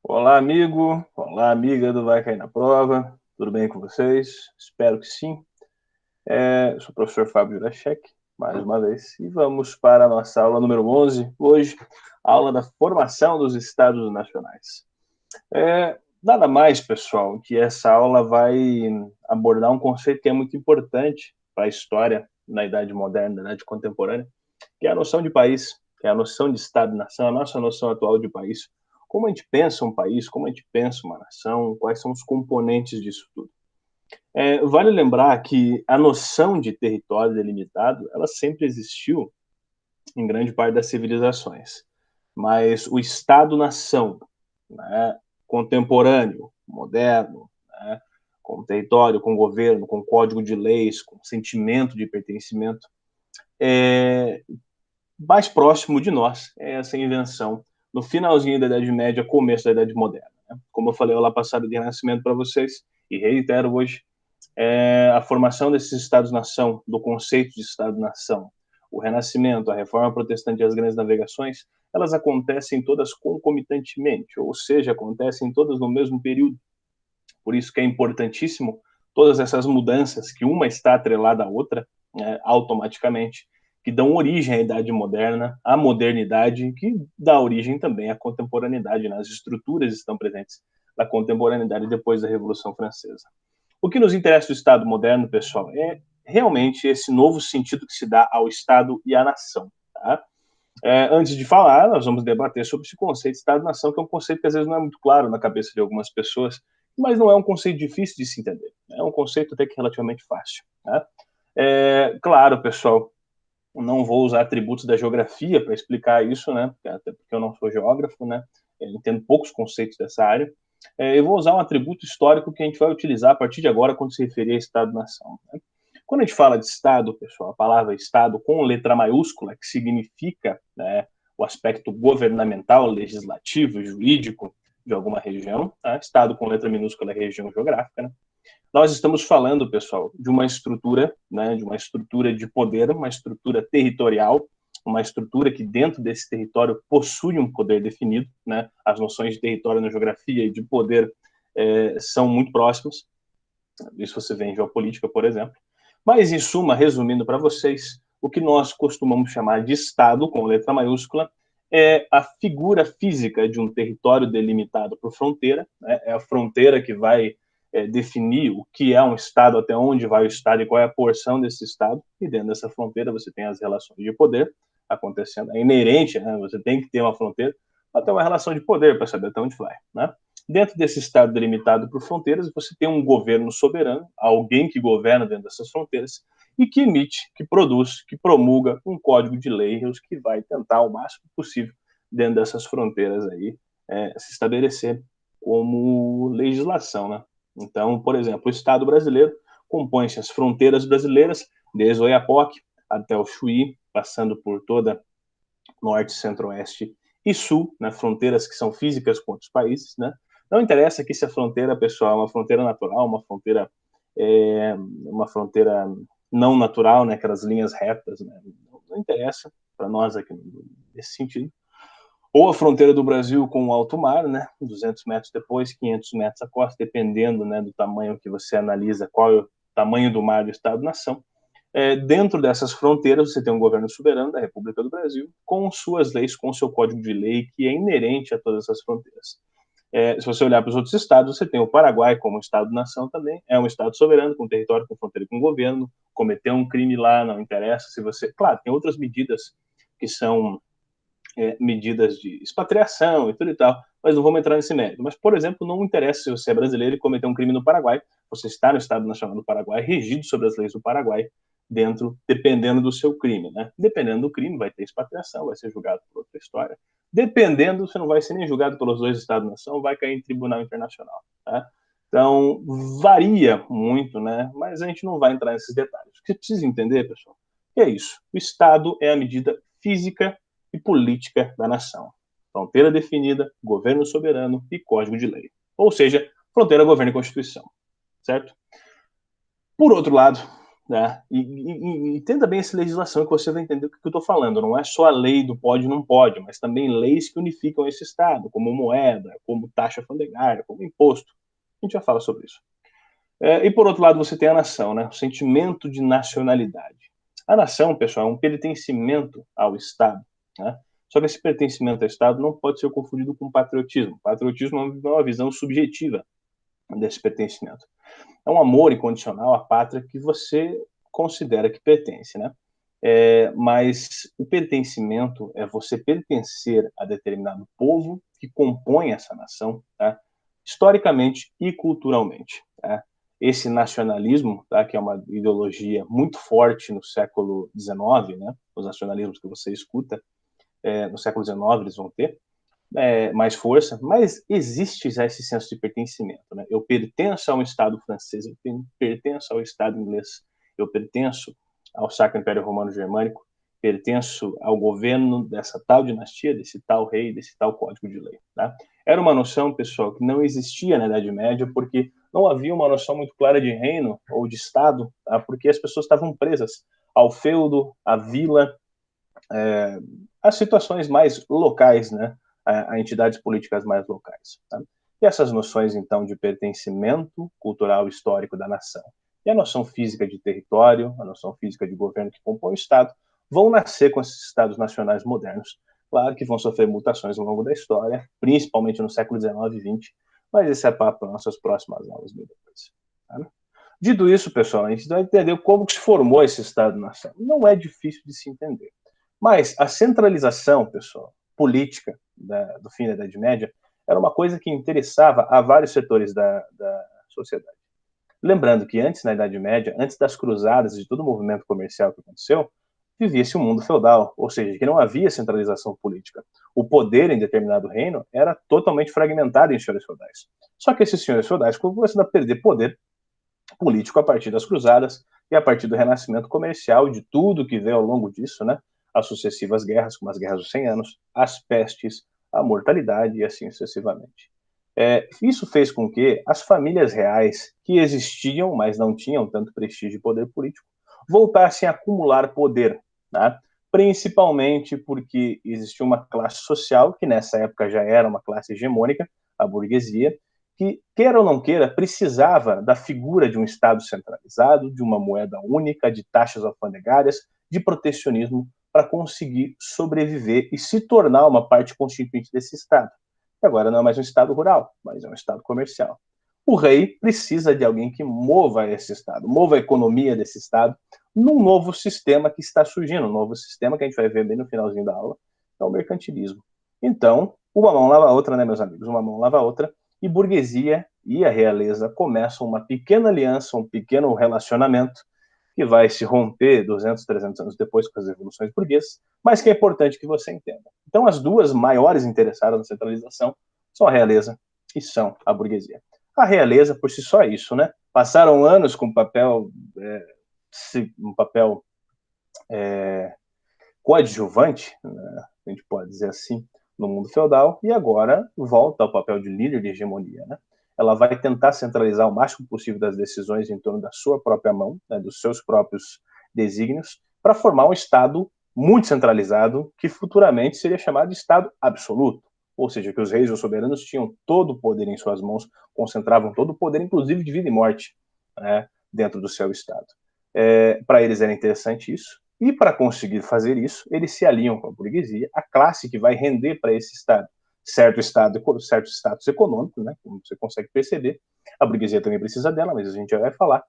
Olá, amigo. Olá, amiga do Vai Cair na Prova. Tudo bem com vocês? Espero que sim. Sou o professor Fábio Jurachek, mais uma vez, e vamos para a nossa aula número 11. Hoje, a aula da formação dos Estados Nacionais. Nada mais, pessoal, que essa aula vai abordar um conceito que é muito importante para a história na Idade Moderna, na Idade Contemporânea, que é a noção de país, que é a noção de Estado-nação, a nossa noção atual de país. Como a gente pensa um país, como a gente pensa uma nação, quais são os componentes disso tudo. Vale lembrar que a noção de território delimitado, ela sempre existiu em grande parte das civilizações, mas o Estado-nação, né, contemporâneo, moderno, né, com território, com governo, com código de leis, com sentimento de pertencimento, é mais próximo de nós é essa invenção no finalzinho da Idade Média, começo da Idade Moderna. Né? Como eu falei lá passado de Renascimento para vocês, e reitero hoje, a formação desses Estados-nação, do conceito de Estado-nação, o Renascimento, a Reforma Protestante e as grandes navegações, elas acontecem todas concomitantemente, ou seja, acontecem todas no mesmo período. Por isso que é importantíssimo todas essas mudanças, que uma está atrelada à outra, né, automaticamente, que dão origem à Idade Moderna, à modernidade, que dá origem também à contemporaneidade. Né? As estruturas estão presentes da contemporaneidade depois da Revolução Francesa. O que nos interessa do Estado moderno, pessoal, é realmente esse novo sentido que se dá ao Estado e à nação. Tá? Antes de falar, nós vamos debater sobre esse conceito de Estado-nação, que é um conceito que às vezes não é muito claro na cabeça de algumas pessoas, mas não é um conceito difícil de se entender. É um conceito até que relativamente fácil. Tá? Claro, pessoal, não vou usar atributos da geografia para explicar isso, né? Até porque eu não sou geógrafo, né? Eu entendo poucos conceitos dessa área. Eu vou usar um atributo histórico que a gente vai utilizar a partir de agora quando se referir a Estado-nação. Né? Quando a gente fala de Estado, pessoal, a palavra Estado com letra maiúscula, que significa, né, o aspecto governamental, legislativo, jurídico de alguma região, tá? Estado com letra minúscula é região geográfica, né? Nós estamos falando, pessoal, de uma estrutura, né, de uma estrutura de poder, uma estrutura territorial, uma estrutura que dentro desse território possui um poder definido, né? As noções de território na geografia e de poder são muito próximas. Isso você vê em geopolítica, por exemplo. Mas, em suma, resumindo para vocês, o que nós costumamos chamar de Estado, com letra maiúscula, é a figura física de um território delimitado por fronteira, né? É a fronteira que vai definir o que é um Estado, até onde vai o Estado e qual é a porção desse Estado, e dentro dessa fronteira você tem as relações de poder acontecendo, é inerente, né? Você tem que ter uma fronteira para ter uma relação de poder, para saber até onde vai, né? Dentro desse Estado delimitado por fronteiras, você tem um governo soberano, alguém que governa dentro dessas fronteiras, e que emite, que produz, que promulga um código de leis que vai tentar, o máximo possível, dentro dessas fronteiras aí, se estabelecer como legislação, né? Então, por exemplo, o Estado brasileiro compõe-se as fronteiras brasileiras, desde o Oiapoque até o Chuí, passando por toda norte, centro-oeste e sul, né, fronteiras que são físicas com outros países, né? Não interessa aqui se a fronteira, pessoal, é uma fronteira natural, uma fronteira não natural, né, aquelas linhas retas, né? Não interessa para nós aqui nesse sentido. Ou a fronteira do Brasil com o alto mar, né, 200 metros depois, 500 metros a costa, dependendo, né, do tamanho que você analisa, qual é o tamanho do mar do Estado-nação. Dentro dessas fronteiras, você tem um governo soberano da República do Brasil, com suas leis, com seu código de lei, que é inerente a todas essas fronteiras. Se você olhar para os outros estados, você tem o Paraguai como Estado-nação também, é um Estado soberano, com território, com fronteira com o governo, cometeu um crime lá, não interessa se você... Claro, tem outras medidas que são medidas de expatriação e tudo e tal, mas não vamos entrar nesse mérito. Mas, por exemplo, não interessa se você é brasileiro e cometeu um crime no Paraguai, você está no Estado Nacional do Paraguai, regido sobre as leis do Paraguai, dependendo do seu crime, né? Dependendo do crime, vai ter expatriação, vai ser julgado por outra história. Dependendo, você não vai ser nem julgado pelos dois Estados-nação, vai cair em tribunal internacional, tá? Então, varia muito, né? Mas a gente não vai entrar nesses detalhes. O que você precisa entender, pessoal, é isso. O Estado é a medida física e política da nação. Fronteira definida, governo soberano e código de lei. Ou seja, fronteira, governo e constituição, certo? Por outro lado, né? E entenda bem essa legislação que você vai entender o que eu estou falando. Não é só a lei do pode e não pode, mas também leis que unificam esse Estado, como moeda, como taxa alfandegária, como imposto. A gente já fala sobre isso. E por outro lado, você tem a nação, né? O sentimento de nacionalidade. A nação, pessoal, é um pertencimento ao Estado, né? Só que esse pertencimento ao Estado não pode ser confundido com patriotismo. Patriotismo é uma visão subjetiva desse pertencimento. É um amor incondicional à pátria que você considera que pertence, né? Mas o pertencimento é você pertencer a determinado povo que compõe essa nação, tá? Historicamente e culturalmente. Tá? Esse nacionalismo, tá, que é uma ideologia muito forte no século XIX, né? Os nacionalismos que você escuta no século XIX eles vão ter mais força, mas existe já esse senso de pertencimento. Né? Eu pertenço a um Estado francês, eu pertenço ao Estado inglês, eu pertenço ao Sacro Império Romano Germânico, pertenço ao governo dessa tal dinastia, desse tal rei, desse tal código de lei. Tá? Era uma noção, pessoal, que não existia na Idade Média, porque não havia uma noção muito clara de reino ou de Estado, tá? Porque as pessoas estavam presas ao feudo, à vila, as situações mais locais, né? A entidades políticas mais locais. Tá? E essas noções, então, de pertencimento cultural histórico da nação e a noção física de território, a noção física de governo que compõe o Estado, vão nascer com esses Estados nacionais modernos. Claro que vão sofrer mutações ao longo da história, principalmente no século XIX e XX, mas esse é papo para nossas próximas aulas, meu Deus. Tá? Dito isso, pessoal, a gente vai entender como que se formou esse Estado-nação. Não é difícil de se entender. Mas a centralização, pessoal, política do fim da Idade Média era uma coisa que interessava a vários setores da sociedade. Lembrando que antes, na Idade Média, antes das cruzadas e de todo o movimento comercial que aconteceu, vivia-se um mundo feudal, ou seja, que não havia centralização política. O poder em determinado reino era totalmente fragmentado em senhores feudais. Só que esses senhores feudais começaram a perder poder político a partir das cruzadas e a partir do renascimento comercial, de tudo que veio ao longo disso, né? As sucessivas guerras, como as guerras dos 100 anos, as pestes, a mortalidade e assim sucessivamente. Isso fez com que as famílias reais, que existiam, mas não tinham tanto prestígio e poder político, voltassem a acumular poder, né? Principalmente porque existia uma classe social, que nessa época já era uma classe hegemônica, a burguesia, que, queira ou não queira, precisava da figura de um Estado centralizado, de uma moeda única, de taxas alfandegárias, de protecionismo, para conseguir sobreviver e se tornar uma parte constituinte desse Estado. E agora não é mais um Estado rural, mas é um Estado comercial. O rei precisa de alguém que mova esse Estado, mova a economia desse Estado, num novo sistema que está surgindo, um novo sistema que a gente vai ver bem no finalzinho da aula, é o mercantilismo. Então, uma mão lava a outra, né, meus amigos? Uma mão lava a outra, e burguesia e a realeza começam uma pequena aliança, um pequeno relacionamento que vai se romper 200, 300 anos depois com as revoluções burguesas, mas que é importante que você entenda. Então, as duas maiores interessadas na centralização são a realeza e são a burguesia. A realeza, por si só, é isso, né? Passaram anos com um papel coadjuvante, né? A gente pode dizer assim, no mundo feudal, e agora volta ao papel de líder de hegemonia, né? Ela vai tentar centralizar o máximo possível das decisões em torno da sua própria mão, né, dos seus próprios desígnios, para formar um Estado muito centralizado, que futuramente seria chamado de Estado absoluto, ou seja, que os reis ou soberanos tinham todo o poder em suas mãos, concentravam todo o poder, inclusive de vida e morte, né, dentro do seu Estado. Para eles era interessante isso, e para conseguir fazer isso, eles se aliam com a burguesia, a classe que vai render para esse Estado certo status econômico, né, como você consegue perceber. A burguesia também precisa dela, mas a gente já vai falar.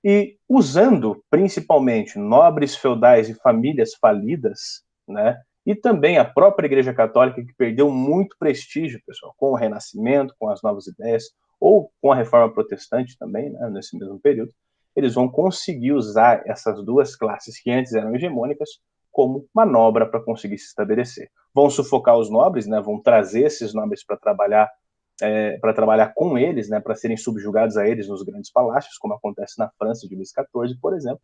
E usando principalmente nobres feudais e famílias falidas, né, e também a própria Igreja Católica, que perdeu muito prestígio, pessoal, com o Renascimento, com as novas ideias, ou com a Reforma Protestante também, né, nesse mesmo período, eles vão conseguir usar essas duas classes que antes eram hegemônicas como manobra para conseguir se estabelecer. Vão sufocar os nobres, né, vão trazer esses nobres para trabalhar com eles, né, para serem subjugados a eles nos grandes palácios, como acontece na França de Luís XIV, por exemplo.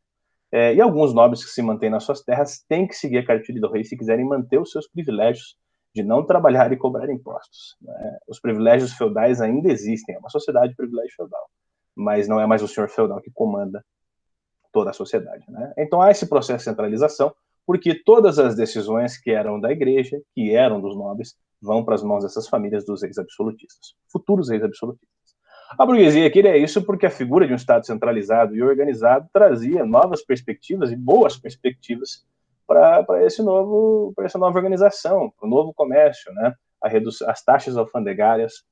E alguns nobres que se mantêm nas suas terras têm que seguir a cartilha do rei se quiserem manter os seus privilégios de não trabalhar e cobrar impostos. Né? Os privilégios feudais ainda existem, é uma sociedade de privilégio feudal, mas não é mais o senhor feudal que comanda toda a sociedade, né? Então há esse processo de centralização, porque todas as decisões que eram da igreja, que eram dos nobres, vão para as mãos dessas famílias dos reis absolutistas, futuros reis absolutistas. A burguesia queria isso porque a figura de um Estado centralizado e organizado trazia novas perspectivas e boas perspectivas para essa nova organização, para o novo comércio, né? As taxas alfandegárias,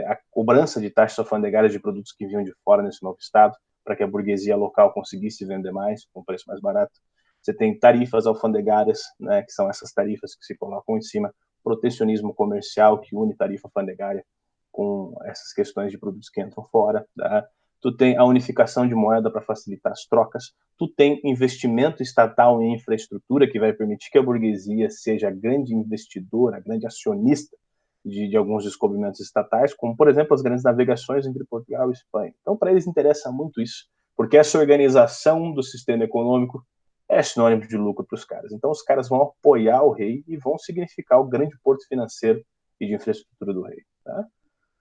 a cobrança de taxas alfandegárias de produtos que vinham de fora nesse novo Estado, para que a burguesia local conseguisse vender mais, com preço mais barato. Você tem tarifas alfandegárias, né, que são essas tarifas que se colocam em cima, protecionismo comercial que une tarifa alfandegária com essas questões de produtos que entram fora. Tá? Tu tem a unificação de moeda para facilitar as trocas, tu tem investimento estatal em infraestrutura que vai permitir que a burguesia seja grande investidora, grande acionista de alguns descobrimentos estatais, como, por exemplo, as grandes navegações entre Portugal e Espanha. Então, para eles interessa muito isso, porque essa organização do sistema econômico é sinônimo de lucro para os caras. Então, os caras vão apoiar o rei e vão significar o grande porto financeiro e de infraestrutura do rei. Tá?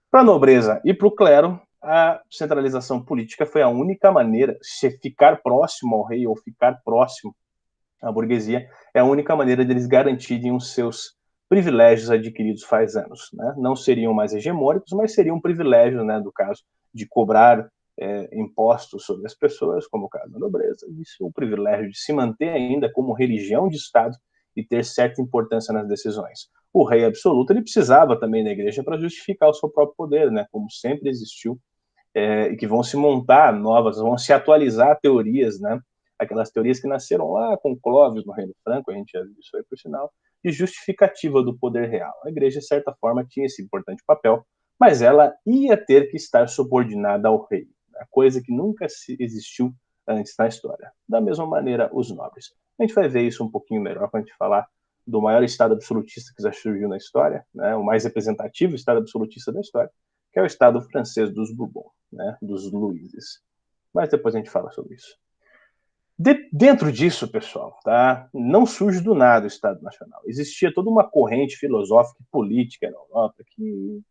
Para a nobreza e para o clero, a centralização política foi a única maneira, se ficar próximo ao rei ou ficar próximo à burguesia, é a única maneira deles garantirem os seus privilégios adquiridos faz anos. Né? Não seriam mais hegemônicos, mas seriam privilégios, né, do caso de cobrar impostos sobre as pessoas, como o caso da nobreza, isso é o privilégio de se manter ainda como religião de Estado e ter certa importância nas decisões. O rei absoluto ele precisava também da igreja para justificar o seu próprio poder, né, como sempre existiu, e que vão se montar novas, vão se atualizar teorias, né, aquelas teorias que nasceram lá com Clóvis no Reino Franco, a gente já viu isso aí por sinal, de justificativa do poder real. A igreja, de certa forma, tinha esse importante papel, mas ela ia ter que estar subordinada ao rei, né, coisa que nunca existiu antes na história. Da mesma maneira, os nobres. A gente vai ver isso um pouquinho melhor quando a gente falar do maior Estado absolutista que já surgiu na história, né, o mais representativo Estado absolutista da história, que é o Estado francês dos Bourbons, né, dos Luíses. Mas depois a gente fala sobre isso. Dentro disso, pessoal, tá, não surge do nada o Estado Nacional. Existia toda uma corrente filosófica e política na Europa que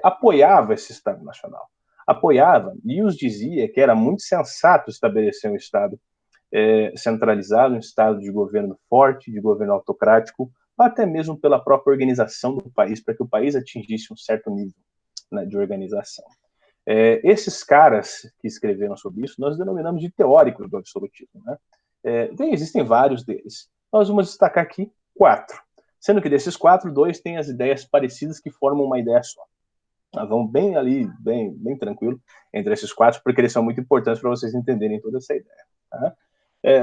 apoiava esse Estado Nacional. Apoiava e os dizia que era muito sensato estabelecer um Estado centralizado, um Estado de governo forte, de governo autocrático, até mesmo pela própria organização do país, para que o país atingisse um certo nível, né, de organização. Esses caras que escreveram sobre isso, nós denominamos de teóricos do absolutismo. Né? Existem vários deles. Nós vamos destacar aqui 4. Sendo que desses 4, 2 têm as ideias parecidas que formam uma ideia só. Vamos bem ali, bem tranquilo, entre esses 4, porque eles são muito importantes para vocês entenderem toda essa ideia. Tá?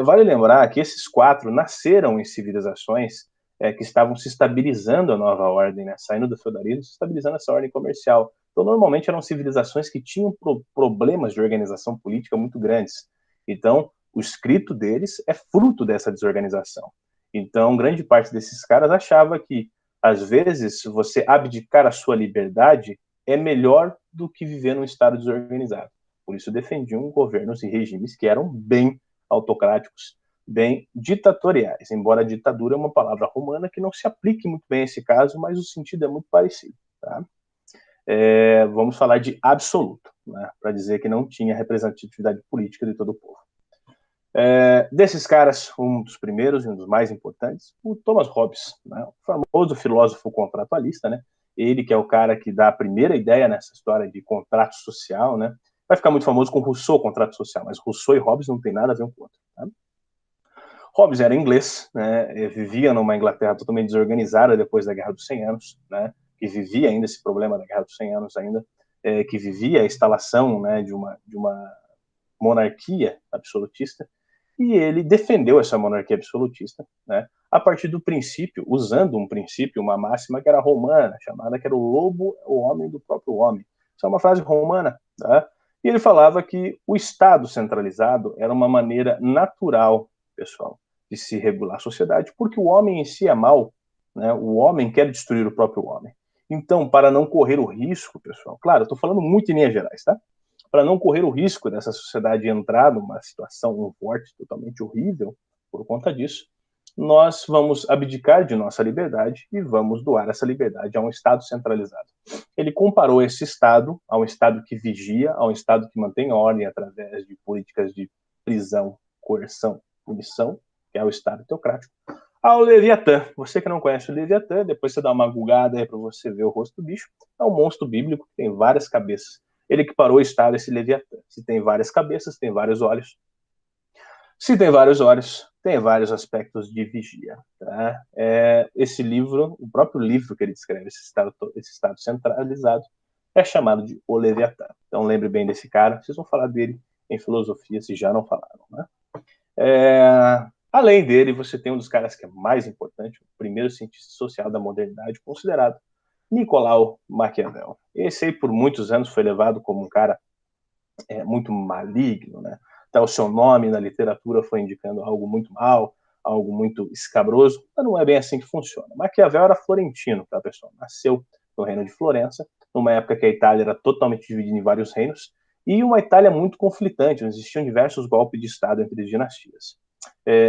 Vale lembrar que esses 4 nasceram em civilizações que estavam se estabilizando a nova ordem, né? Saindo do feudalismo, se estabilizando essa ordem comercial. Então, normalmente eram civilizações que tinham problemas de organização política muito grandes. Então, o escrito deles é fruto dessa desorganização. Então, grande parte desses caras achava que, às vezes, você abdicar a sua liberdade é melhor do que viver num estado desorganizado. Por isso, defendiam governos e regimes que eram bem autocráticos, bem ditatoriais, embora a ditadura é uma palavra romana que não se aplique muito bem a esse caso, mas o sentido é muito parecido. Tá? Vamos falar de absoluto, né, para dizer que não tinha representatividade política de todo o povo. Desses caras, um dos primeiros e um dos mais importantes, o Thomas Hobbes, né, o famoso filósofo contratualista, né, ele que é o cara que dá a primeira ideia nessa história de contrato social, né, vai ficar muito famoso com Rousseau, contrato social, mas Rousseau e Hobbes não tem nada a ver um com o outro. Tá? Hobbes era inglês, né, vivia numa Inglaterra totalmente desorganizada depois da Guerra dos 100 Anos, né, que vivia ainda esse problema da Guerra dos 100 Anos ainda, que vivia a instalação, né, de uma monarquia absolutista, e ele defendeu essa monarquia absolutista, né, a partir do princípio, usando um princípio, uma máxima que era romana, chamada que era o lobo, o homem do próprio homem. Isso é uma frase romana, tá? E ele falava que o Estado centralizado era uma maneira natural, pessoal, de se regular a sociedade, porque o homem em si é mau, né? O homem quer destruir o próprio homem. Então, para não correr o risco, pessoal, claro, eu estou falando muito em linhas gerais, tá? Para não correr o risco dessa sociedade entrar numa situação, um vórtice totalmente horrível por conta disso, nós vamos abdicar de nossa liberdade e vamos doar essa liberdade a um Estado centralizado. Ele comparou esse Estado a um Estado que vigia, a um Estado que mantém ordem através de políticas de prisão, coerção, punição, que é o Estado teocrático, ao Leviatã. Você que não conhece o Leviatã, depois você dá uma googada aí para você ver o rosto do bicho. É um monstro bíblico que tem várias cabeças. Ele que parou o Estado, esse Leviatã. Se tem várias cabeças, tem vários olhos. Se tem vários olhos, tem vários aspectos de vigia. Tá? Esse livro, o próprio livro que ele descreve, esse estado centralizado, é chamado de O Leviatã. Então lembre bem desse cara, vocês vão falar dele em filosofia, se já não falaram. Né? Além dele, você tem um dos caras que é mais importante, o primeiro cientista social da modernidade, considerado Nicolau Maquiavel. Esse aí, por muitos anos, foi levado como um cara muito maligno, né? Até o seu nome na literatura foi indicando algo muito mal, algo muito escabroso, mas não é bem assim que funciona. Maquiavel era florentino, tá, pessoal? Nasceu no reino de Florença, numa época que a Itália era totalmente dividida em vários reinos, e uma Itália muito conflitante, onde existiam diversos golpes de Estado entre as dinastias.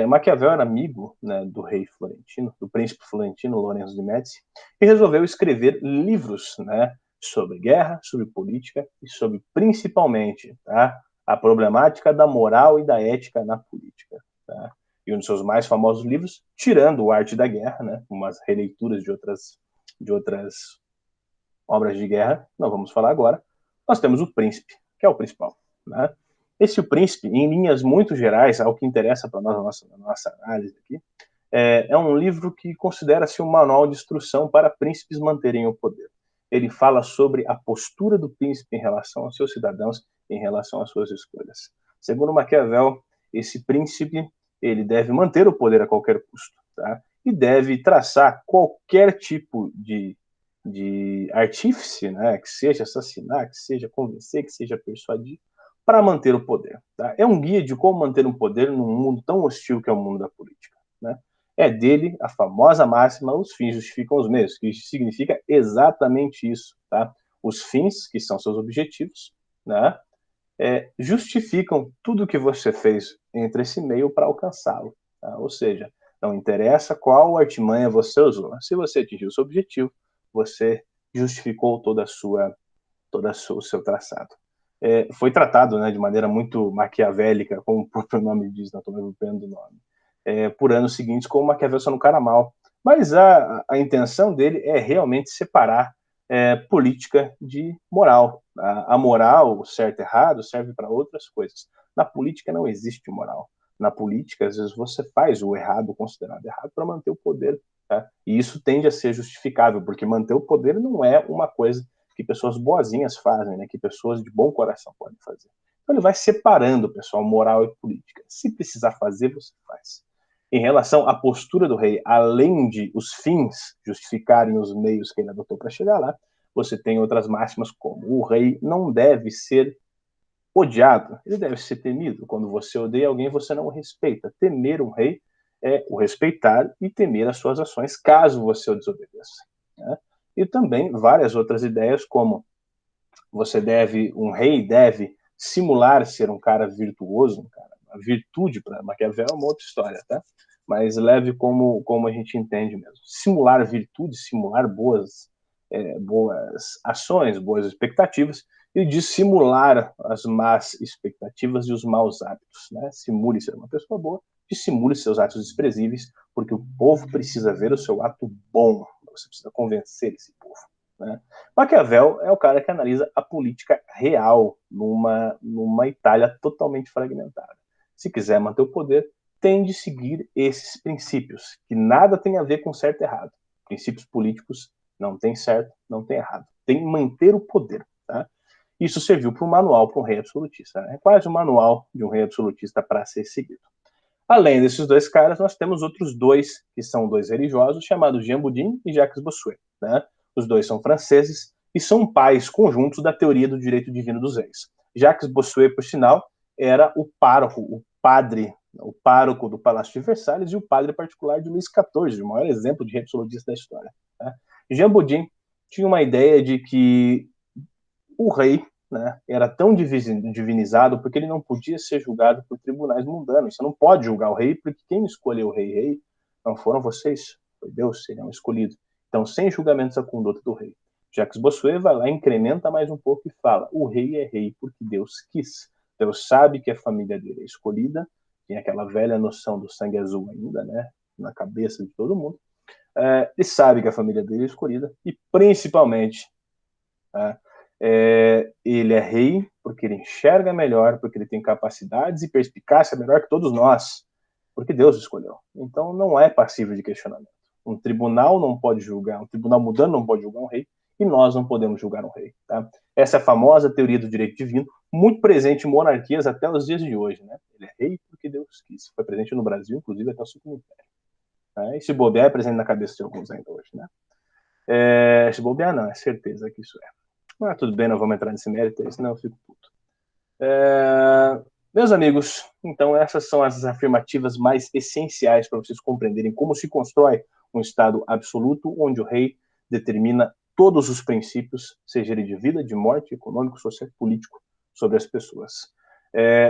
Maquiavel era amigo, né, do rei florentino, do príncipe florentino, Lorenzo de Médici, e resolveu escrever livros, né, sobre guerra, sobre política e sobre, principalmente, tá, a problemática da moral e da ética na política. Tá? E um dos seus mais famosos livros, tirando o Arte da Guerra, né, umas releituras de outras obras de guerra, não vamos falar agora, nós temos o Príncipe, que é o principal. Né? Esse O Príncipe, em linhas muito gerais, ao que interessa para nós, a nossa análise aqui, é um livro que considera-se um manual de instrução para príncipes manterem o poder. Ele fala sobre a postura do príncipe em relação aos seus cidadãos, em relação às suas escolhas. Segundo Maquiavel, esse príncipe ele deve manter o poder a qualquer custo, tá? E deve traçar qualquer tipo de artífice, né, que seja assassinar, que seja convencer, que seja persuadir, para manter o poder. Tá? É um guia de como manter um poder num mundo tão hostil que é o mundo da política. Né? É dele a famosa máxima, os fins justificam os meios, que significa exatamente isso. Tá? Os fins, que são seus objetivos, né, justificam tudo que você fez entre esse meio para alcançá-lo. Tá? Ou seja, não interessa qual artimanha você usou. Se você atingiu o seu objetivo, você justificou todo o seu traçado. Foi tratado, né, de maneira muito maquiavélica, como o próprio nome diz, não estou me lembrando do nome, por anos seguintes, como Maquiavel sendo um cara mau. Mas a intenção dele é realmente separar política de moral. A moral, o certo e errado, serve para outras coisas. Na política não existe moral. Na política, às vezes, você faz o errado considerado errado para manter o poder. Tá? E isso tende a ser justificável, porque manter o poder não é uma coisa que pessoas boazinhas fazem, né? Que pessoas de bom coração podem fazer. Então ele vai separando, pessoal, moral e política. Se precisar fazer, você faz. Em relação à postura do rei, além de os fins justificarem os meios que ele adotou para chegar lá, você tem outras máximas como o rei não deve ser odiado, ele deve ser temido. Quando você odeia alguém, você não o respeita. Temer um rei é o respeitar e temer as suas ações, caso você o desobedeça. Né? E também várias outras ideias, como um rei deve simular ser um cara virtuoso, um cara, a virtude para Maquiavel é uma outra história, tá? Mas leve como a gente entende mesmo. Simular virtude, simular boas ações, boas expectativas, e dissimular as más expectativas e os maus hábitos. Né? Simule ser uma pessoa boa, dissimule seus atos desprezíveis, porque o povo precisa ver o seu ato bom. Você precisa convencer esse povo. Né? Maquiavel é o cara que analisa a política real numa Itália totalmente fragmentada. Se quiser manter o poder, tem de seguir esses princípios, que nada tem a ver com certo e errado. Princípios políticos não tem certo, não tem errado. Tem que manter o poder. Tá? Isso serviu para um manual para um rei absolutista. Né? É quase um manual de um rei absolutista para ser seguido. Além desses dois caras, nós temos outros dois, que são dois religiosos, chamados Jean Bodin e Jacques Bossuet. Né? Os dois são franceses e são pais conjuntos da teoria do direito divino dos reis. Jacques Bossuet, por sinal, era o pároco, o pároco do Palácio de Versalhes e o padre particular de Luís XIV, o maior exemplo de rei absolutista da história. Né? Jean Bodin tinha uma ideia de que o rei, né, era tão divinizado porque ele não podia ser julgado por tribunais mundanos. Você não pode julgar o rei porque quem escolheu o rei não foram vocês, foi Deus, seriam escolhido. Então, sem julgamentos a conduta do rei. Jacques Bossuet vai lá, incrementa mais um pouco e fala: o rei é rei porque Deus quis. Deus sabe que a família dele é escolhida, tem aquela velha noção do sangue azul ainda, né, na cabeça de todo mundo. Ele sabe que a família dele é escolhida, e principalmente, ele é rei porque ele enxerga melhor, porque ele tem capacidades e perspicácia melhor que todos nós, porque Deus escolheu. Então não é passível de questionamento. Um tribunal não pode julgar, um tribunal mudando não pode julgar um rei, e nós não podemos julgar um rei. Tá? Essa é a famosa teoria do direito divino, muito presente em monarquias até os dias de hoje. Né? Ele é rei porque Deus quis. Foi presente no Brasil, inclusive, até o Segundo Império. Tá? E se bobear, é presente na cabeça de alguns ainda hoje. Né? Se bobear, não, é certeza que isso é. Mas tudo bem, não vamos entrar nesse mérito, senão eu fico puto. Meus amigos, então essas são as afirmativas mais essenciais para vocês compreenderem como se constrói um Estado absoluto, onde o rei determina todos os princípios, seja ele de vida, de morte, econômico, social e político, sobre as pessoas.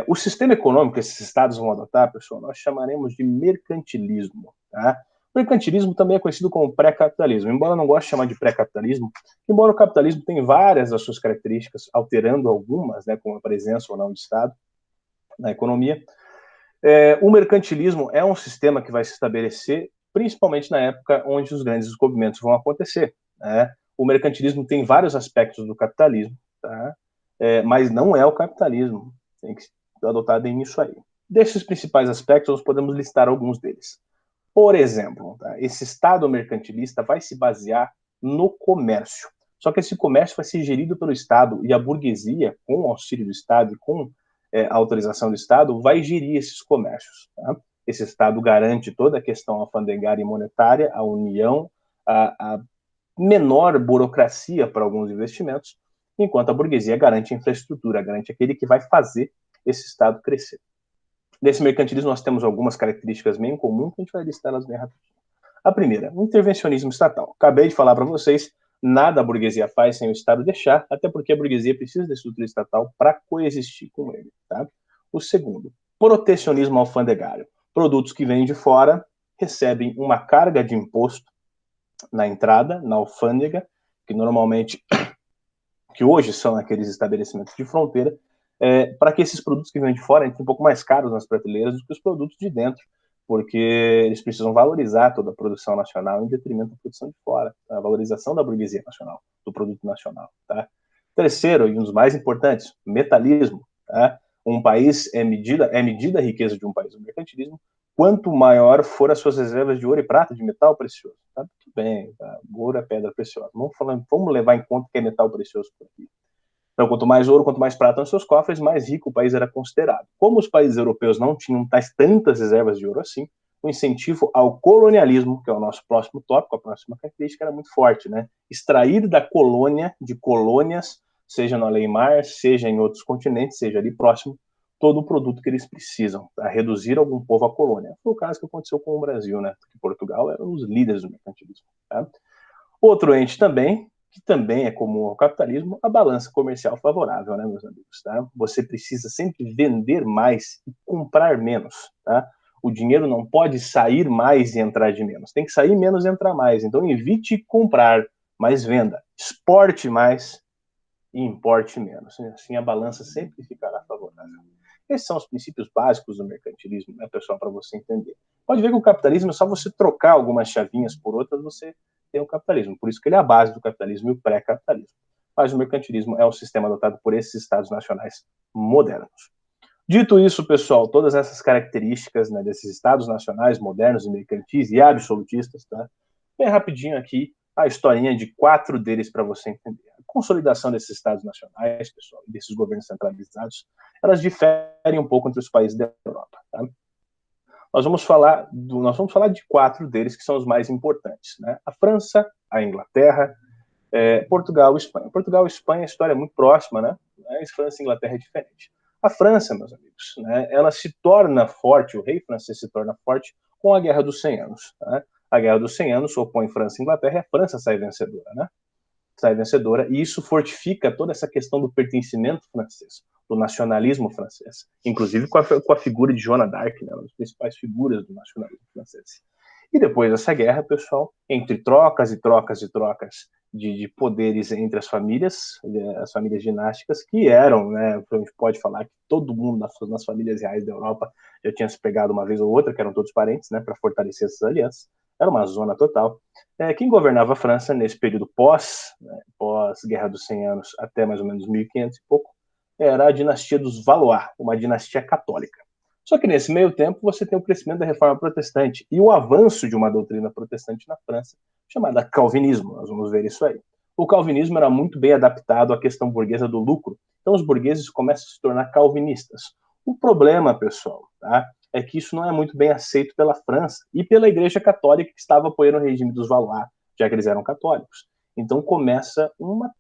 O sistema econômico que esses Estados vão adotar, pessoal, nós chamaremos de mercantilismo. Tá? O mercantilismo também é conhecido como pré-capitalismo, embora eu não goste de chamar de pré-capitalismo, embora o capitalismo tenha várias das suas características, alterando algumas, né, como a presença ou não de Estado na economia. O mercantilismo é um sistema que vai se estabelecer principalmente na época onde os grandes descobrimentos vão acontecer. Né? O mercantilismo tem vários aspectos do capitalismo, tá? Mas não é o capitalismo, tem que adotar bem isso aí. Desses principais aspectos, nós podemos listar alguns deles. Por exemplo, tá? Esse Estado mercantilista vai se basear no comércio. Só que esse comércio vai ser gerido pelo Estado, e a burguesia, com o auxílio do Estado e com a autorização do Estado, vai gerir esses comércios. Tá? Esse Estado garante toda a questão alfandegária e monetária, a união, a menor burocracia para alguns investimentos, enquanto a burguesia garante a infraestrutura, garante aquele que vai fazer esse Estado crescer. Nesse mercantilismo, nós temos algumas características bem comuns, que a gente vai listar elas bem rapidinho. A primeira, o intervencionismo estatal. Acabei de falar para vocês, nada a burguesia faz sem o Estado deixar, até porque a burguesia precisa da estrutura estatal para coexistir com ele. Tá? O segundo, protecionismo alfandegário. Produtos que vêm de fora recebem uma carga de imposto na entrada, na alfândega, que normalmente, que hoje são aqueles estabelecimentos de fronteira, para que esses produtos que vêm de fora entrem um pouco mais caros nas prateleiras do que os produtos de dentro, porque eles precisam valorizar toda a produção nacional em detrimento da produção de fora, a valorização da burguesia nacional, do produto nacional. Tá? Terceiro, e um dos mais importantes, metalismo. Tá? Um país é medida a riqueza de um país, o mercantilismo, quanto maior for as suas reservas de ouro e prata, de metal precioso. Tá? Tudo bem, tá? Ouro é pedra preciosa. Vamos levar em conta que é metal precioso por aqui. Então, quanto mais ouro, quanto mais prata nos seus cofres, mais rico o país era considerado. Como os países europeus não tinham tantas reservas de ouro assim, o incentivo ao colonialismo, que é o nosso próximo tópico, a próxima característica, era muito forte. Né? Extrair da colônia, de colônias, seja no além-mar, seja em outros continentes, seja ali próximo, todo o produto que eles precisam, para reduzir algum povo à colônia. Foi o caso que aconteceu com o Brasil, né? Porque Portugal era um dos líderes do mercantilismo. Tá? Outro ente também, que também é comum ao capitalismo, a balança comercial favorável, né, meus amigos? Tá? Você precisa sempre vender mais e comprar menos. Tá? O dinheiro não pode sair mais e entrar de menos. Tem que sair menos e entrar mais. Então, evite comprar, mas venda. Exporte mais e importe menos. Assim, a balança sempre ficará favorável. Esses são os princípios básicos do mercantilismo, né, pessoal, para você entender. Pode ver que o capitalismo é só você trocar algumas chavinhas por outras, você tem o capitalismo. Por isso que ele é a base do capitalismo e o pré-capitalismo. Mas o mercantilismo é um sistema adotado por esses estados nacionais modernos. Dito isso, pessoal, todas essas características, né, desses estados nacionais modernos e mercantis e absolutistas, tá? Bem rapidinho aqui a historinha de 4 deles para você entender. A consolidação desses estados nacionais, pessoal, desses governos centralizados, elas diferem um pouco entre os países da Europa. Tá? Nós vamos falar de 4 deles que são os mais importantes. Né? A França, a Inglaterra, Portugal e Espanha. Portugal e Espanha, a história é muito próxima, né? Mas França e Inglaterra é diferente. A França, meus amigos, né, ela se torna forte, o rei francês se torna forte com a Guerra dos 100 Anos. Né? A Guerra dos 100 Anos opõe França e Inglaterra e a França sai vencedora. Né? Sai vencedora, e isso fortifica toda essa questão do pertencimento francês, do nacionalismo francês, inclusive com a figura de Joana d'Arc, né, uma das principais figuras do nacionalismo francês. E depois dessa guerra, pessoal, entre trocas e trocas e trocas de poderes entre as famílias dinásticas, que eram, né, a gente pode falar que todo mundo nas famílias reais da Europa já tinha se pegado uma vez ou outra, que eram todos parentes, né, para fortalecer essas alianças. Era uma zona total. Quem governava a França nesse período pós-Guerra dos 100 Anos, até mais ou menos 1500 e pouco, era a dinastia dos Valois, uma dinastia católica. Só que nesse meio tempo você tem o crescimento da reforma protestante e o avanço de uma doutrina protestante na França, chamada calvinismo. Nós vamos ver isso aí. O calvinismo era muito bem adaptado à questão burguesa do lucro, então os burgueses começam a se tornar calvinistas. O problema, pessoal, tá, é que isso não é muito bem aceito pela França e pela Igreja Católica, que estava apoiando o regime dos Valois, já que eles eram católicos. Então começa uma...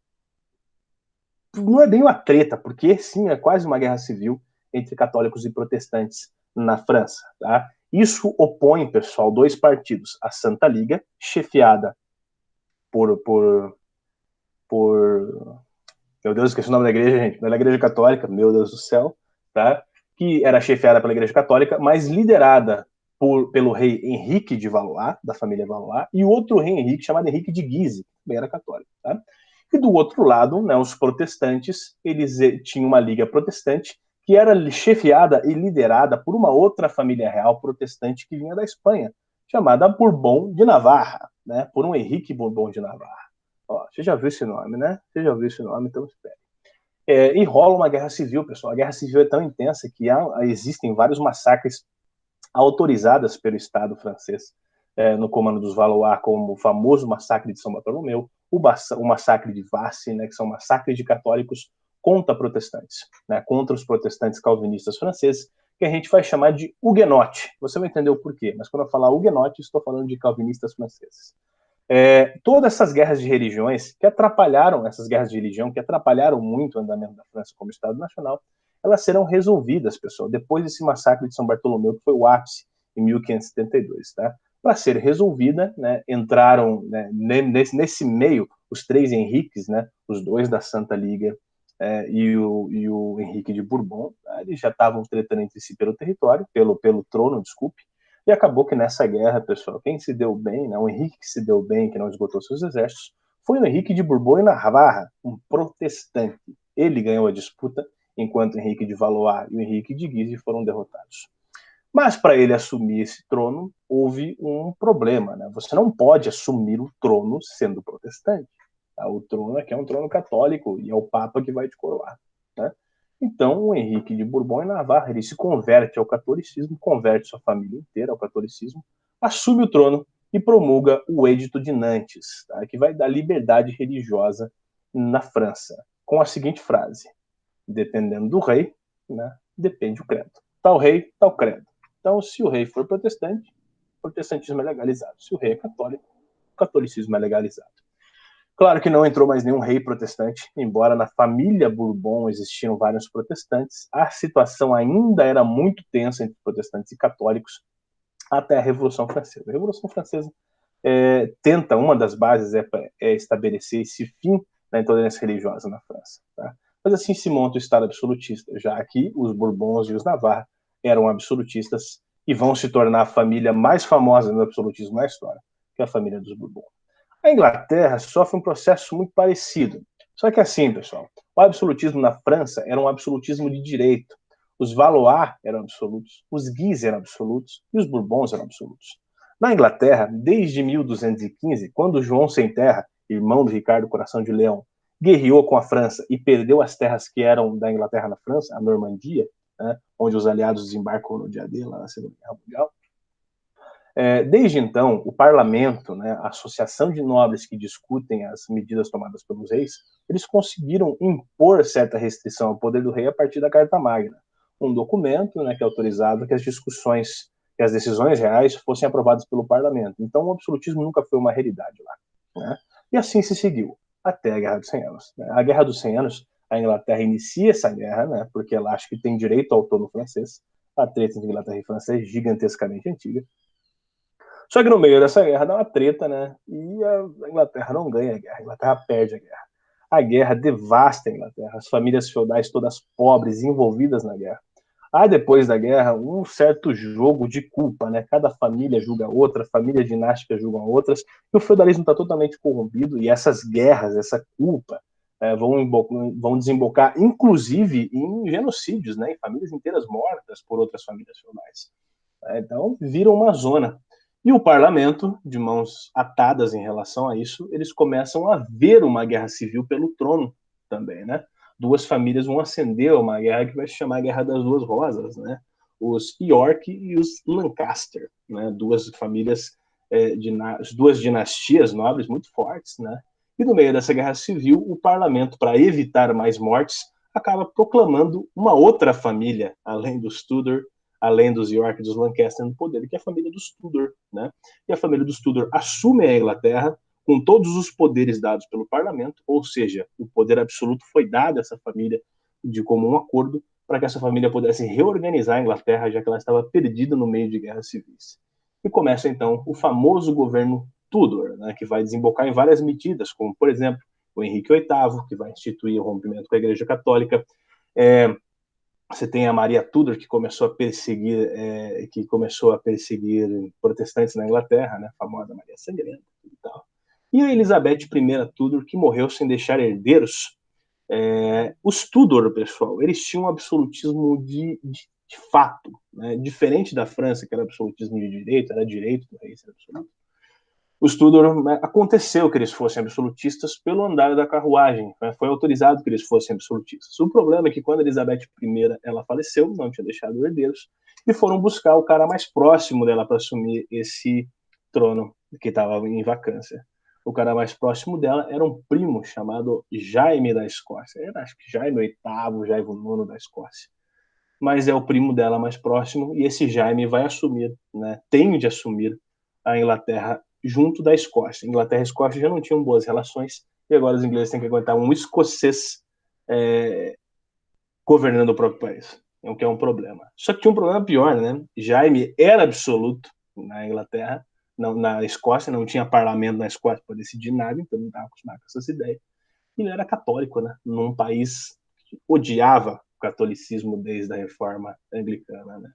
Não é bem uma treta, porque sim, é quase uma guerra civil entre católicos e protestantes na França. Tá? Isso opõe, pessoal, dois partidos. A Santa Liga, chefiada por... Meu Deus, esqueci o nome da igreja, gente. Não é a Igreja Católica, meu Deus do céu. Tá? Que era chefiada pela Igreja Católica, mas liderada pelo rei Henrique de Valois, da família Valois, e o outro rei Henrique, chamado Henrique de Guise, que também era católico. Tá? E do outro lado, né, os protestantes, eles tinham uma liga protestante que era chefiada e liderada por uma outra família real protestante que vinha da Espanha, chamada Bourbon de Navarra, né, por um Henrique Bourbon de Navarra. Ó, você já viu esse nome, né? Você já viu esse nome, então espere. E rola uma guerra civil, pessoal. A guerra civil é tão intensa que existem vários massacres autorizados pelo Estado francês no comando dos Valois, como o famoso massacre de São Bartolomeu, o massacre de Vassy, né, que são massacres de católicos contra protestantes, né, contra os protestantes calvinistas franceses, que a gente vai chamar de huguenote. Você vai entender o porquê, mas quando eu falar huguenote, estou falando de calvinistas franceses. Todas essas guerras de religiões que atrapalharam, essas guerras de religião que atrapalharam muito o andamento da França como Estado Nacional, elas serão resolvidas, pessoal, depois desse massacre de São Bartolomeu, que foi o ápice, em 1572, tá? Para ser resolvida, né, entraram, né, nesse meio os três Henriques, né, os dois da Santa Liga e o Henrique de Bourbon, tá? Eles já estavam tretando entre si pelo território, pelo trono, desculpe, e acabou que nessa guerra, pessoal, quem se deu bem, né, o Henrique que se deu bem, que não esgotou seus exércitos, foi o Henrique de Bourbon e Navarra, um protestante. Ele ganhou a disputa, enquanto o Henrique de Valois e o Henrique de Guise foram derrotados. Mas para ele assumir esse trono, houve um problema, né? Você não pode assumir o trono sendo protestante. Tá? O trono aqui é um trono católico e é o Papa que vai te coroar. Né? Então, o Henrique de Bourbon e Navarra, ele se converte ao catolicismo, converte sua família inteira ao catolicismo, assume o trono e promulga o Edito de Nantes, tá? Que vai dar liberdade religiosa na França, com a seguinte frase: dependendo do rei, né, depende o credo. Tal rei, tal credo. Então, se o rei for protestante, o protestantismo é legalizado. Se o rei é católico, o catolicismo é legalizado. Claro que não entrou mais nenhum rei protestante, embora na família Bourbon existiam vários protestantes, a situação ainda era muito tensa entre protestantes e católicos até a Revolução Francesa. A Revolução Francesa tenta, uma das bases é estabelecer esse fim da intolerância religiosa na França. Tá? Mas assim se monta o Estado absolutista, já que os Bourbons e os Navarra eram absolutistas e vão se tornar a família mais famosa do absolutismo na história, que é a família dos Bourbons. A Inglaterra sofre um processo muito parecido. Só que assim, pessoal, o absolutismo na França era um absolutismo de direito. Os Valois eram absolutos, os Guise eram absolutos e os Bourbons eram absolutos. Na Inglaterra, desde 1215, quando João Sem Terra, irmão do Ricardo Coração de Leão, guerreou com a França e perdeu as terras que eram da Inglaterra na França, a Normandia, né, onde os aliados desembarcam no dia D, lá na Segunda Guerra Mundial. Desde então, o parlamento, né, a associação de nobres que discutem as medidas tomadas pelos reis, eles conseguiram impor certa restrição ao poder do rei a partir da Carta Magna, um documento, né, que autorizava que as discussões, que as decisões reais fossem aprovadas pelo parlamento. Então, o absolutismo nunca foi uma realidade lá. Né? E assim se seguiu, até a Guerra dos 100 Anos. Né? A Guerra dos 100 Anos, a Inglaterra inicia essa guerra, né, porque ela acha que tem direito ao trono francês. A treta entre Inglaterra e França é gigantescamente antiga. Só que no meio dessa guerra dá uma treta, né? E a Inglaterra não ganha a guerra, a Inglaterra perde a guerra. A guerra devasta a Inglaterra, as famílias feudais todas pobres envolvidas na guerra. há depois da guerra um certo jogo de culpa, né? Cada família julga outra, família dinástica julgam outras, e o feudalismo está totalmente corrompido, e essas guerras, essa culpa, vão desembocar, inclusive, em genocídios, né? Em famílias inteiras mortas por outras famílias feudais. Então, vira uma zona. E o parlamento, de mãos atadas em relação a isso, eles começam a ver uma guerra civil pelo trono também, né? Duas famílias vão acender uma guerra que vai se chamar a Guerra das Duas Rosas, né? Os York e os Lancaster, né? Duas famílias, duas dinastias nobres muito fortes, né? E no meio dessa guerra civil, o parlamento, para evitar mais mortes, acaba proclamando uma outra família, além dos Tudor, além dos York e dos Lancaster no poder, que é a família dos Tudor, né? E a família dos Tudor assume a Inglaterra com todos os poderes dados pelo parlamento, ou seja, o poder absoluto foi dado a essa família de comum acordo para que essa família pudesse reorganizar a Inglaterra, já que ela estava perdida no meio de guerras civis. E começa então o famoso governo Tudor, né, que vai desembocar em várias medidas, como por exemplo o Henrique VIII, que vai instituir o rompimento com a Igreja Católica. Você tem a Maria Tudor, que começou a perseguir protestantes na Inglaterra, né, a famosa Maria Sangrenta e tal. E a Elizabeth I Tudor, que morreu sem deixar herdeiros. Os Tudor, pessoal, eles tinham um absolutismo de fato, né, diferente da França, que era absolutismo de direito, era direito do rei ser absoluto. Os Tudor, né, aconteceu que eles fossem absolutistas pelo andar da carruagem, né, foi autorizado que eles fossem absolutistas. O problema é que quando Elizabeth I ela faleceu, não tinha deixado herdeiros, e foram buscar o cara mais próximo dela para assumir esse trono que estava em vacância. O cara mais próximo dela era um primo chamado Jaime da Escócia. Era, acho que Jaime VIII, Jaime IX da Escócia. Mas é o primo dela mais próximo, e esse Jaime vai assumir, né, tende a assumir a Inglaterra junto da Escócia. Inglaterra e Escócia já não tinham boas relações, e agora os ingleses têm que aguentar um escocês governando o próprio país, o que é um problema. Só que tinha um problema pior, né? Jaime era absoluto na Inglaterra, não, na Escócia, não tinha parlamento na Escócia para decidir nada, então não estava acostumado com essas ideias. E ele era católico, né? Num país que odiava o catolicismo desde a reforma anglicana, né?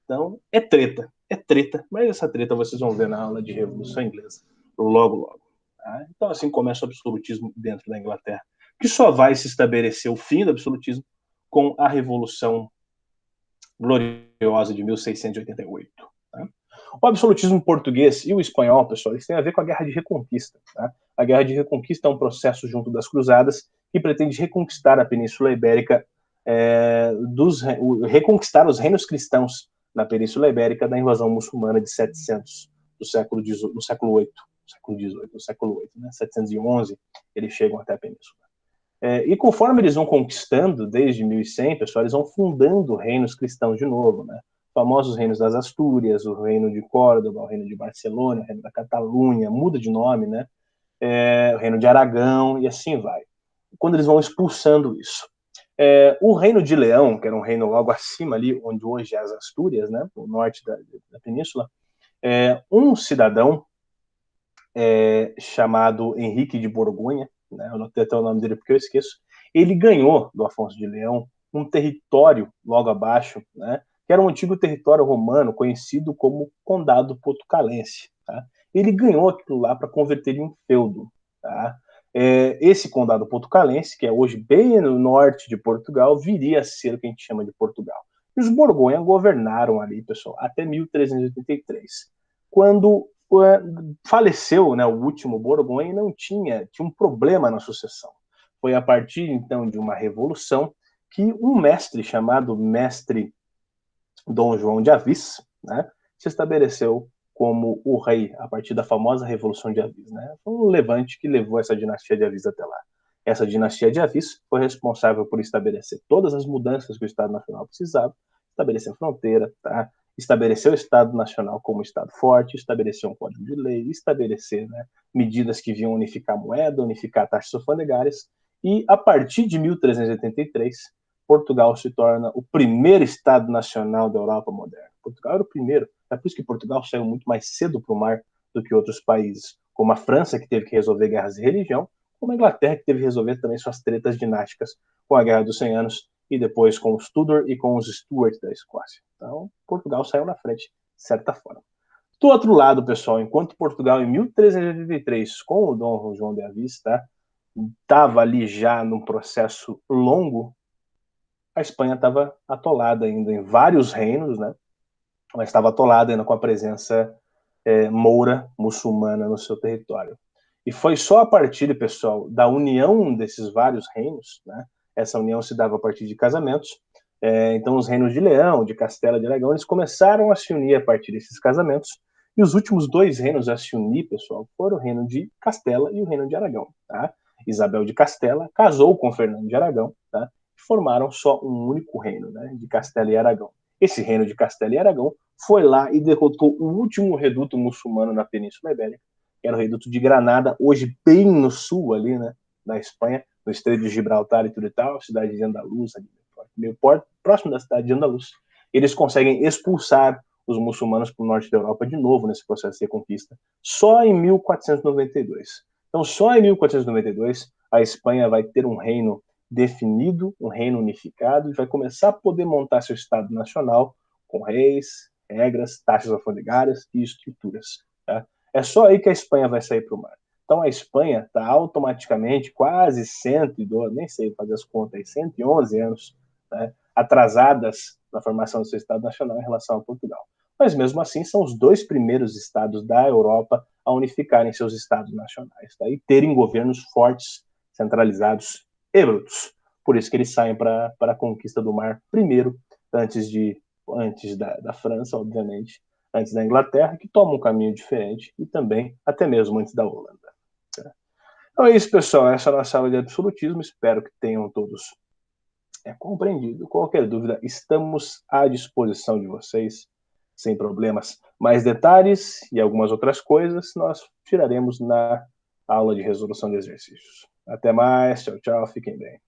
Então, é treta, mas essa treta vocês vão ver na aula de Revolução Inglesa, logo, logo. Tá? Então, assim começa o absolutismo dentro da Inglaterra, que só vai se estabelecer o fim do absolutismo com a Revolução Gloriosa de 1688. Tá? O absolutismo português e o espanhol, pessoal, eles têm a ver com a Guerra de Reconquista. Tá? A Guerra de Reconquista é um processo junto das Cruzadas que pretende reconquistar a Península Ibérica, reconquistar os reinos cristãos na Península Ibérica da invasão muçulmana de 700 do século XVIII, do século VIII, né? 711, eles chegam até a Península. E conforme eles vão conquistando, desde 1100, pessoal, eles vão fundando reinos cristãos de novo, né? Famosos reinos das Astúrias, o reino de Córdoba, o reino de Barcelona, o reino da Catalunha, muda de nome, né? O reino de Aragão, e assim vai. Quando eles vão expulsando isso. O reino de Leão, que era um reino logo acima ali, onde hoje é as Astúrias, né? No norte da península, um cidadão chamado Henrique de Borgonha, né, eu não tenho até o nome dele porque eu esqueço, ele ganhou do Afonso de Leão um território logo abaixo, né, que era um antigo território romano conhecido como Condado Portucalense. Tá? Ele ganhou aquilo lá para converter em um feudo. Tá? Esse Condado Portucalense, que é hoje bem no norte de Portugal, viria a ser o que a gente chama de Portugal. E os Borgonha governaram ali, pessoal, até 1383, quando faleceu, né, o último Borgonha, e não tinha um problema na sucessão. Foi a partir, então, de uma revolução que um mestre chamado Mestre Dom João de Avis, né, se estabeleceu como o rei a partir da famosa Revolução de Avis. Né? Foi um levante que levou essa dinastia de Avis até lá. Essa dinastia de Avis foi responsável por estabelecer todas as mudanças que o Estado Nacional precisava, estabelecer fronteira, tá? Estabelecer o Estado Nacional como Estado forte, estabelecer um código de lei, estabelecer, né, medidas que vinham unificar a moeda, unificar taxas alfandegárias, e a partir de 1383, Portugal se torna o primeiro Estado Nacional da Europa moderna. Portugal era o primeiro, é por isso que Portugal saiu muito mais cedo para o mar do que outros países, como a França, que teve que resolver guerras de religião, como a Inglaterra, que teve que resolver também suas tretas dinásticas com a Guerra dos 100 Anos e depois com os Tudor e com os Stuart da Escócia. Então, Portugal saiu na frente, de certa forma. Do outro lado, pessoal, enquanto Portugal, em 1383, com o Dom João de Avista, estava ali já num processo longo, a Espanha estava atolada ainda em vários reinos, né? Mas estava atolada ainda com a presença moura muçulmana no seu território. E foi só a partir, pessoal, da união desses vários reinos, né? Essa união se dava a partir de casamentos. Então, os reinos de Leão, de Castela, de Aragão, eles começaram a se unir a partir desses casamentos. E os últimos dois reinos a se unir, pessoal, foram o reino de Castela e o reino de Aragão. Tá? Isabel de Castela casou com Fernando de Aragão, tá? E formaram só um único reino, né? De Castela e Aragão. Esse reino de Castela e Aragão foi lá e derrotou o último reduto muçulmano na Península Ibérica, que era o reduto de Granada, hoje bem no sul ali, né? Na Espanha, no Estreito de Gibraltar e tudo e tal, cidade de Andaluz, meio próximo da cidade de Andaluz. Eles conseguem expulsar os muçulmanos para o norte da Europa de novo nesse processo de reconquista, só em 1492. Então, só em 1492, a Espanha vai ter um reino definido, um reino unificado, e vai começar a poder montar seu Estado Nacional com reis, regras, taxas alfandegárias e estruturas. Tá? É só aí que a Espanha vai sair para o mar. Então, a Espanha está automaticamente quase 112, nem sei fazer as contas, 111 anos, né, atrasadas na formação do seu Estado Nacional em relação a Portugal. Mas, mesmo assim, são os dois primeiros estados da Europa a unificarem seus estados nacionais, tá? E terem governos fortes, centralizados e brutos. Por isso que eles saem para a conquista do mar primeiro, antes da França, obviamente, antes da Inglaterra, que toma um caminho diferente, e também até mesmo antes da Holanda. Tá? Então é isso, pessoal. Essa é a nossa aula de absolutismo. Espero que tenham todos compreendido. Qualquer dúvida, estamos à disposição de vocês, sem problemas. Mais detalhes e algumas outras coisas nós tiraremos na aula de resolução de exercícios. Até mais, tchau, tchau, fiquem bem.